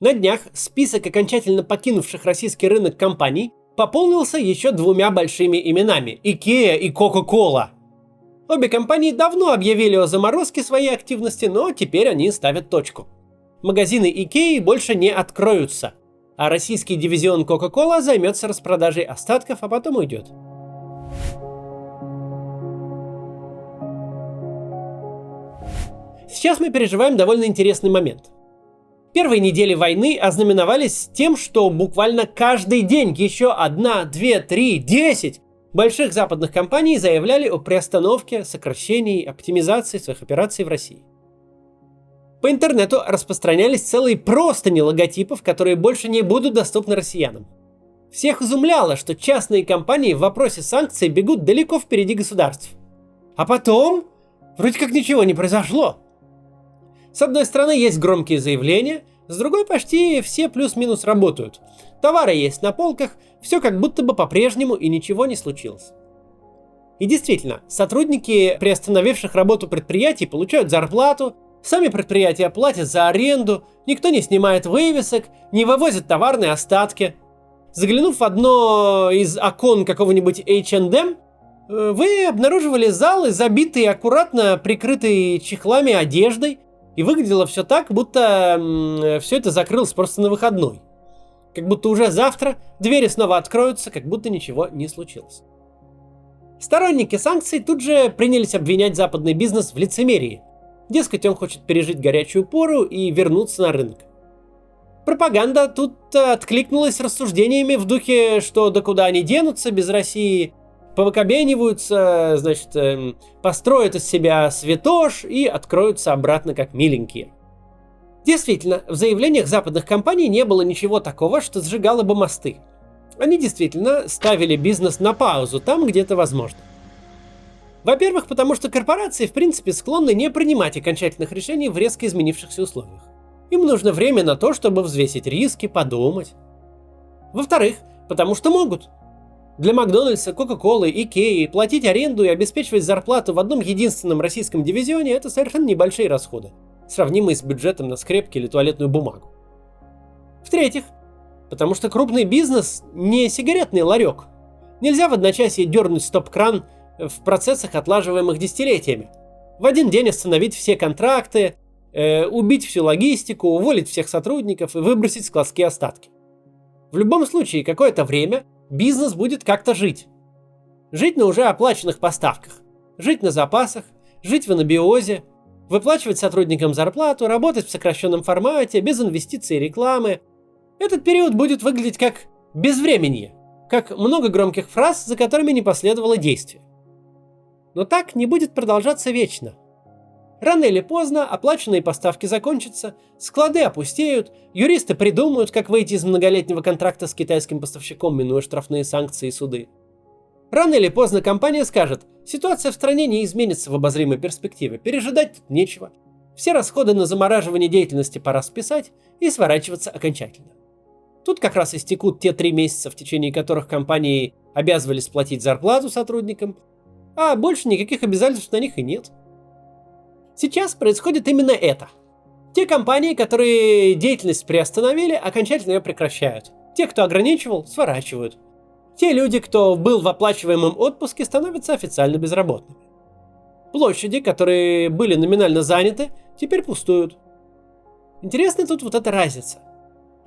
На днях список окончательно покинувших российский рынок компаний пополнился еще двумя большими именами – IKEA и Coca-Cola. Обе компании давно объявили о заморозке своей активности, но теперь они ставят точку. Магазины IKEA больше не откроются, а российский дивизион Coca-Cola займется распродажей остатков, а потом уйдет. Сейчас мы переживаем довольно интересный момент. Первые недели войны ознаменовались тем, что буквально каждый день еще 1, 2, 3, 10 больших западных компаний заявляли о приостановке, сокращении, оптимизации своих операций в России. По интернету распространялись целые простыни логотипов, которые больше не будут доступны россиянам. Всех изумляло, что частные компании в вопросе санкций бегут далеко впереди государств. А потом вроде как ничего не произошло. С одной стороны, есть громкие заявления, с другой почти все плюс-минус работают. Товары есть на полках, все как будто бы по-прежнему и ничего не случилось. И действительно, сотрудники приостановивших работу предприятий получают зарплату, сами предприятия платят за аренду, никто не снимает вывесок, не вывозит товарные остатки. Заглянув в одно из окон какого-нибудь H&M, вы обнаруживали залы, забитые аккуратно прикрытые чехлами одеждой, и выглядело все так, будто все это закрылось просто на выходной. Как будто уже завтра двери снова откроются, как будто ничего не случилось. Сторонники санкций тут же принялись обвинять западный бизнес в лицемерии. Дескать, он хочет пережить горячую пору и вернуться на рынок. Пропаганда тут откликнулась рассуждениями в духе, что да куда они денутся без России, повыкобениваются, построят из себя святош и откроются обратно как миленькие. Действительно, в заявлениях западных компаний не было ничего такого, что сжигало бы мосты. Они действительно ставили бизнес на паузу там, где это возможно. Во-первых, потому что корпорации в принципе склонны не принимать окончательных решений в резко изменившихся условиях. Им нужно время на то, чтобы взвесить риски, подумать. Во-вторых, потому что могут. Для Макдональдса, Кока-Колы, Икеи платить аренду и обеспечивать зарплату в одном единственном российском дивизионе – это совершенно небольшие расходы, сравнимые с бюджетом на скрепки или туалетную бумагу. В-третьих, потому что крупный бизнес не сигаретный ларек. Нельзя в одночасье дернуть стоп-кран в процессах, отлаживаемых десятилетиями. В один день остановить все контракты, убить всю логистику, уволить всех сотрудников и выбросить складские остатки. В любом случае, какое-то время бизнес будет как-то жить. Жить на уже оплаченных поставках, жить на запасах, жить в анабиозе, выплачивать сотрудникам зарплату, работать в сокращенном формате, без инвестиций и рекламы. Этот период будет выглядеть как безвременье, как много громких фраз, за которыми не последовало действия. Но так не будет продолжаться вечно. Рано или поздно оплаченные поставки закончатся, склады опустеют, юристы придумают, как выйти из многолетнего контракта с китайским поставщиком, минуя штрафные санкции и суды. Рано или поздно компания скажет: ситуация в стране не изменится в обозримой перспективе, пережидать тут нечего. Все расходы на замораживание деятельности пора списать и сворачиваться окончательно. Тут как раз истекут те 3 месяца, в течение которых компании обязывались платить зарплату сотрудникам, а больше никаких обязательств на них и нет. Сейчас происходит именно это. Те компании, которые деятельность приостановили, окончательно ее прекращают. Те, кто ограничивал, сворачивают. Те люди, кто был в оплачиваемом отпуске, становятся официально безработными. Площади, которые были номинально заняты, теперь пустуют. Интересна тут вот эта разница.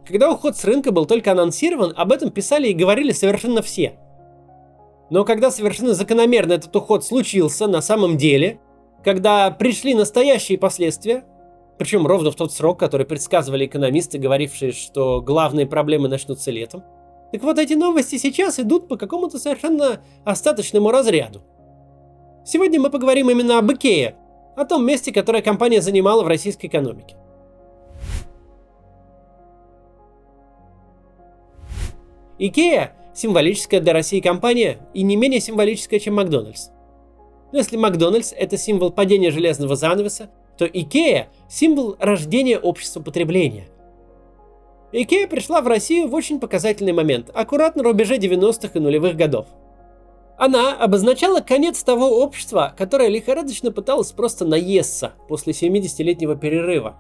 Когда уход с рынка был только анонсирован, об этом писали и говорили совершенно все. Но когда совершенно закономерно этот уход случился на самом деле, когда пришли настоящие последствия, причем ровно в тот срок, который предсказывали экономисты, говорившие, что главные проблемы начнутся летом, так вот эти новости сейчас идут по какому-то совершенно остаточному разряду. Сегодня мы поговорим именно об IKEA, о том месте, которое компания занимала в российской экономике. IKEA – символическая для России компания и не менее символическая, чем Макдональдс. Но если Макдональдс – это символ падения железного занавеса, то IKEA – символ рождения общества потребления. IKEA пришла в Россию в очень показательный момент, аккуратно на рубеже 90-х и нулевых годов. Она обозначала конец того общества, которое лихорадочно пыталось просто наесться после 70-летнего перерыва.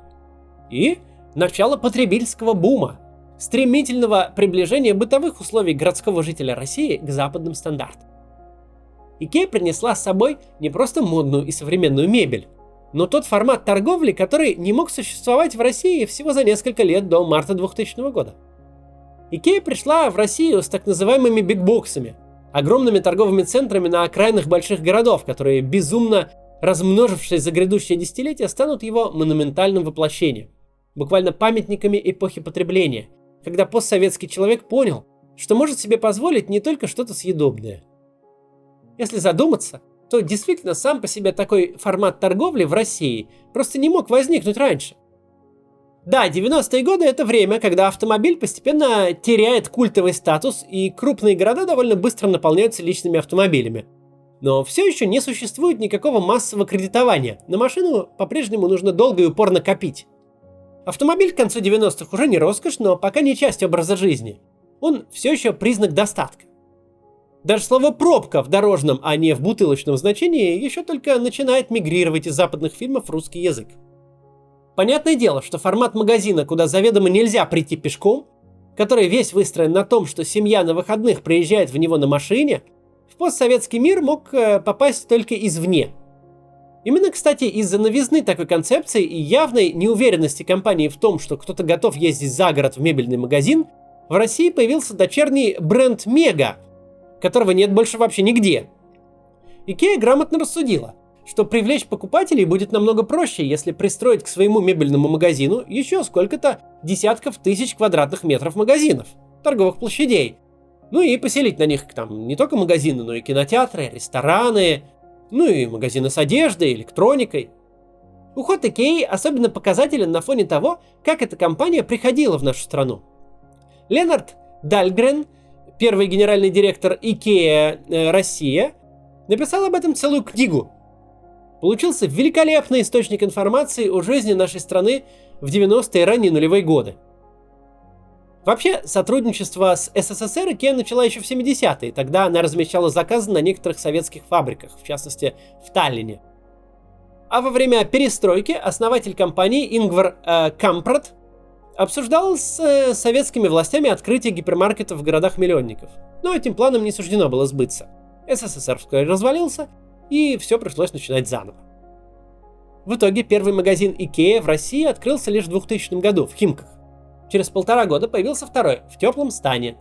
И начало потребительского бума, стремительного приближения бытовых условий городского жителя России к западным стандартам. Икея принесла с собой не просто модную и современную мебель, но тот формат торговли, который не мог существовать в России всего за несколько лет до марта 2000 года. Икея пришла в Россию с так называемыми бигбоксами, огромными торговыми центрами на окраинах больших городов, которые, безумно размножившись за грядущие десятилетия, станут его монументальным воплощением, буквально памятниками эпохи потребления, когда постсоветский человек понял, что может себе позволить не только что-то съедобное. Если задуматься, то действительно сам по себе такой формат торговли в России просто не мог возникнуть раньше. Да, 90-е годы — это время, когда автомобиль постепенно теряет культовый статус, и крупные города довольно быстро наполняются личными автомобилями. Но все еще не существует никакого массового кредитования. На машину по-прежнему нужно долго и упорно копить. Автомобиль к концу 90-х уже не роскошь, но пока не часть образа жизни. Он все еще признак достатка. Даже слово «пробка» в дорожном, а не в бутылочном значении еще только начинает мигрировать из западных фильмов в русский язык. Понятное дело, что формат магазина, куда заведомо нельзя прийти пешком, который весь выстроен на том, что семья на выходных приезжает в него на машине, в постсоветский мир мог попасть только извне. Именно, кстати, из-за новизны такой концепции и явной неуверенности компании в том, что кто-то готов ездить за город в мебельный магазин, в России появился дочерний бренд «Мега», которого нет больше вообще нигде. Икея грамотно рассудила, что привлечь покупателей будет намного проще, если пристроить к своему мебельному магазину еще сколько-то десятков тысяч квадратных метров магазинов, торговых площадей. Ну и поселить на них там не только магазины, но и кинотеатры, рестораны, ну и магазины с одеждой, электроникой. Уход Икеи особенно показателен на фоне того, как эта компания приходила в нашу страну. Ленард Дальгрен, первый генеральный директор Икея Россия, написал об этом целую книгу. Получился великолепный источник информации о жизни нашей страны в 90-е и ранние нулевые годы. Вообще, сотрудничество с СССР Икея начала еще в 70-е, тогда она размещала заказы на некоторых советских фабриках, в частности в Таллине. А во время перестройки основатель компании Ингвар Кампрад обсуждал с советскими властями открытие гипермаркетов в городах-миллионников. Но этим планам не суждено было сбыться. СССР вскоре развалился, и все пришлось начинать заново. В итоге первый магазин Икея в России открылся лишь в 2000 году в Химках. Через 1,5 года появился второй, в Теплом Стане.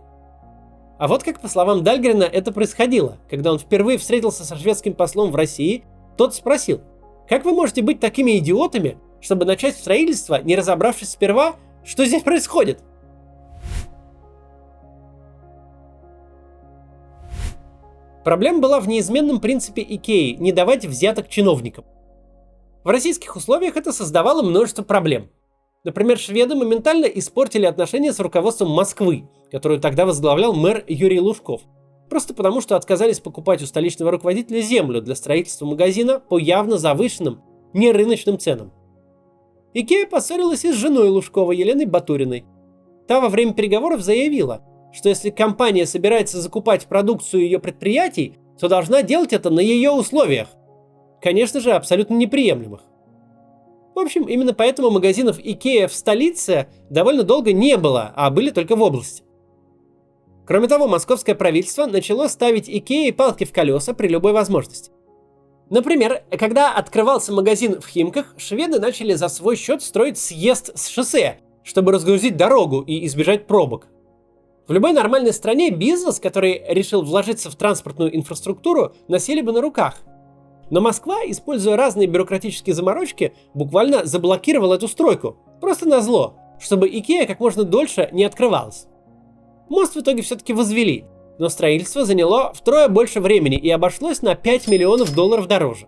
А вот как, по словам Дальгрена, это происходило. Когда он впервые встретился со шведским послом в России, тот спросил: «Как вы можете быть такими идиотами, чтобы начать строительство, не разобравшись сперва, что здесь происходит?» Проблема была в неизменном принципе Икеи – не давать взяток чиновникам. В российских условиях это создавало множество проблем. Например, шведы моментально испортили отношения с руководством Москвы, которую тогда возглавлял мэр Юрий Лужков, просто потому что отказались покупать у столичного руководителя землю для строительства магазина по явно завышенным, нерыночным ценам. Икея поссорилась и с женой Лужкова Еленой Батуриной. Та во время переговоров заявила, что если компания собирается закупать продукцию ее предприятий, то должна делать это на ее условиях. Конечно же, абсолютно неприемлемых. В общем, именно поэтому магазинов Икея в столице довольно долго не было, а были только в области. Кроме того, московское правительство начало ставить Икее палки в колеса при любой возможности. Например, когда открывался магазин в Химках, шведы начали за свой счет строить съезд с шоссе, чтобы разгрузить дорогу и избежать пробок. В любой нормальной стране бизнес, который решил вложиться в транспортную инфраструктуру, носили бы на руках. Но Москва, используя разные бюрократические заморочки, буквально заблокировала эту стройку, просто назло, чтобы Икея как можно дольше не открывалась. Мост в итоге все-таки возвели, но строительство заняло втрое больше времени и обошлось на $5 миллионов дороже.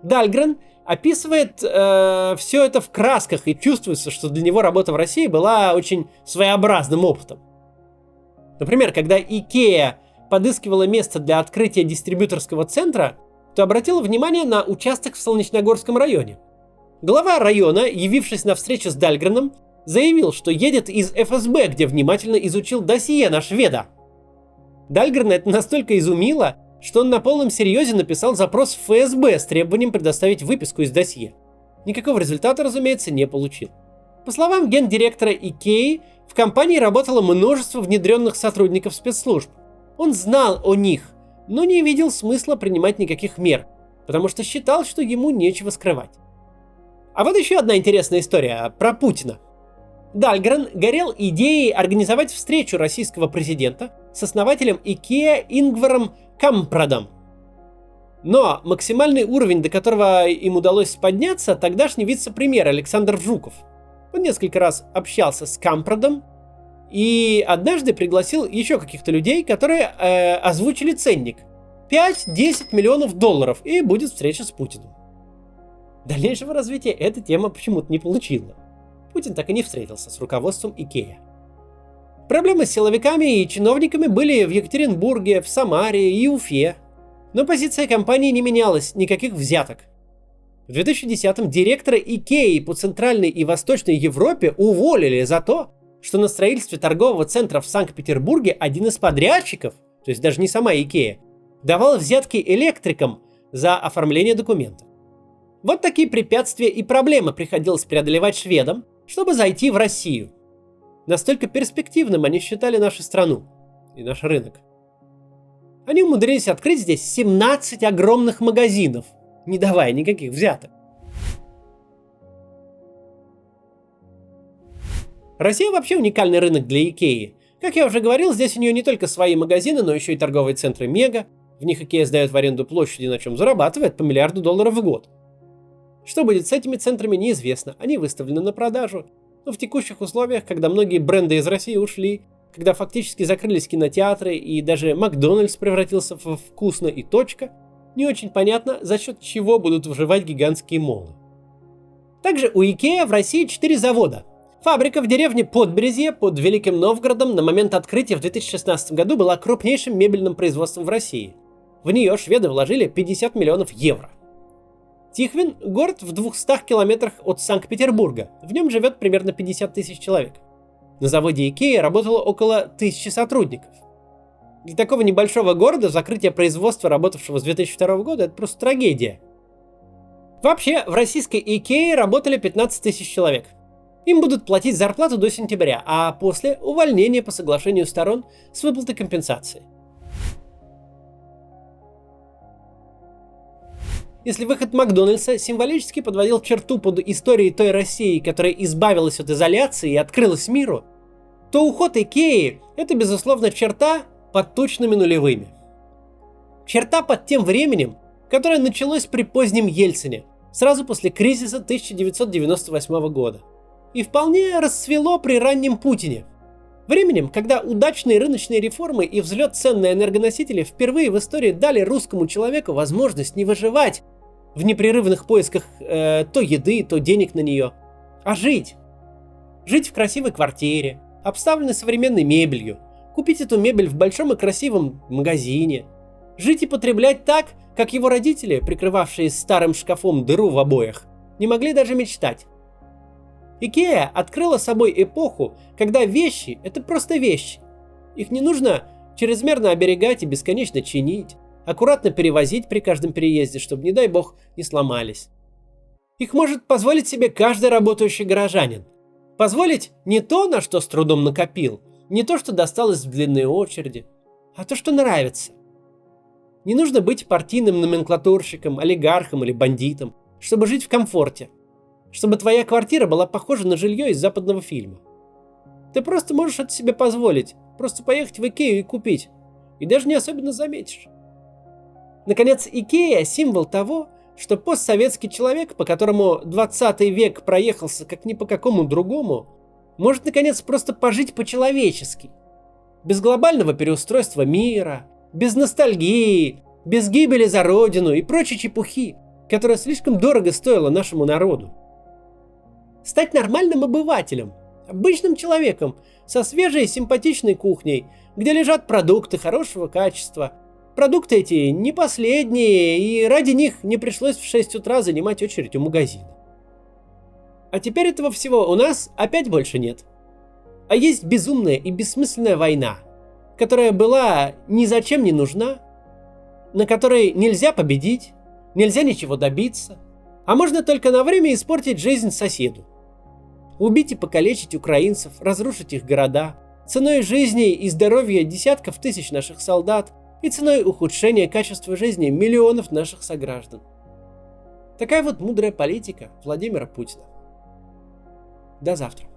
Дальгрен описывает все это в красках, и чувствуется, что для него работа в России была очень своеобразным опытом. Например, когда Икея подыскивала место для открытия дистрибьюторского центра, то обратила внимание на участок в Солнечногорском районе. Глава района, явившись на встречу с Дальгреном, заявил, что едет из ФСБ, где внимательно изучил досье на шведа. Дальгрена это настолько изумило, что он на полном серьезе написал запрос в ФСБ с требованием предоставить выписку из досье. Никакого результата, разумеется, не получил. По словам гендиректора Икеи, в компании работало множество внедренных сотрудников спецслужб. Он знал о них, но не видел смысла принимать никаких мер, потому что считал, что ему нечего скрывать. А вот еще одна интересная история про Путина. Дальгрен горел идеей организовать встречу российского президента с основателем IKEA Ингваром Кампрадом. Но максимальный уровень, до которого им удалось подняться, тогдашний вице-премьер Александр Жуков. Он несколько раз общался с Кампрадом и однажды пригласил еще каких-то людей, которые озвучили ценник. 5-10 миллионов долларов, и будет встреча с Путиным. Дальнейшего развития эта тема почему-то не получила. Путин так и не встретился с руководством IKEA. Проблемы с силовиками и чиновниками были в Екатеринбурге, в Самаре и Уфе. Но позиция компании не менялась, никаких взяток. В 2010-м директора IKEA по Центральной и Восточной Европе уволили за то, что на строительстве торгового центра в Санкт-Петербурге один из подрядчиков, то есть даже не сама IKEA, давал взятки электрикам за оформление документов. Вот такие препятствия и проблемы приходилось преодолевать шведам, чтобы зайти в Россию. Настолько перспективным они считали нашу страну и наш рынок. Они умудрились открыть здесь 17 огромных магазинов, не давая никаких взяток. Россия вообще уникальный рынок для IKEA. Как я уже говорил, здесь у нее не только свои магазины, но еще и торговые центры Мега. В них IKEA сдает в аренду площади, на чем зарабатывает по $1 миллиард в год. Что будет с этими центрами, неизвестно. Они выставлены на продажу. Но в текущих условиях, когда многие бренды из России ушли, когда фактически закрылись кинотеатры и даже Макдональдс превратился в вкусно и точка, не очень понятно, за счет чего будут выживать гигантские молы. Также у IKEA в России 4 завода. Фабрика в деревне Подберезье под Великим Новгородом на момент открытия в 2016 году была крупнейшим мебельным производством в России. В нее шведы вложили 50 миллионов евро. Тихвин – город в 200 километрах от Санкт-Петербурга. В нем живет примерно 50 тысяч человек. На заводе IKEA работало около 1000 сотрудников. Для такого небольшого города закрытие производства, работавшего с 2002 года, это просто трагедия. Вообще, в российской IKEA работали 15 тысяч человек. Им будут платить зарплату до сентября, а после – увольнение по соглашению сторон с выплатой компенсации. Если выход Макдональдса символически подводил черту под историей той России, которая избавилась от изоляции и открылась миру, то уход IKEA – это, безусловно, черта под точными нулевыми. Черта под тем временем, которое началось при позднем Ельцине, сразу после кризиса 1998 года, и вполне расцвело при раннем Путине. Временем, когда удачные рыночные реформы и взлет цен на энергоносители впервые в истории дали русскому человеку возможность не выживать в непрерывных поисках то еды, то денег на нее, а жить. Жить в красивой квартире, обставленной современной мебелью, купить эту мебель в большом и красивом магазине, жить и потреблять так, как его родители, прикрывавшие старым шкафом дыру в обоях, не могли даже мечтать. IKEA открыла собой эпоху, когда вещи – это просто вещи. Их не нужно чрезмерно оберегать и бесконечно чинить, аккуратно перевозить при каждом переезде, чтобы, не дай бог, не сломались. Их может позволить себе каждый работающий горожанин. Позволить не то, на что с трудом накопил, не то, что досталось в длинной очереди, а то, что нравится. Не нужно быть партийным номенклатурщиком, олигархом или бандитом, чтобы жить в комфорте. Чтобы твоя квартира была похожа на жилье из западного фильма. Ты просто можешь это себе позволить, просто поехать в IKEA и купить, и даже не особенно заметишь. Наконец, IKEA – символ того, что постсоветский человек, по которому 20 век проехался как ни по какому другому, может наконец просто пожить по-человечески. Без глобального переустройства мира, без ностальгии, без гибели за родину и прочей чепухи, которая слишком дорого стоила нашему народу. Стать нормальным обывателем, обычным человеком, со свежей и симпатичной кухней, где лежат продукты хорошего качества. Продукты эти не последние, и ради них не пришлось в 6 утра занимать очередь у магазина. А теперь этого всего у нас опять больше нет. А есть безумная и бессмысленная война, которая была ни зачем не нужна, на которой нельзя победить, нельзя ничего добиться, а можно только на время испортить жизнь соседу. убить и покалечить украинцев, разрушить их города, ценой жизни и здоровья десятков тысяч наших солдат и ценой ухудшения качества жизни миллионов наших сограждан. Такая вот мудрая политика Владимира Путина. До завтра.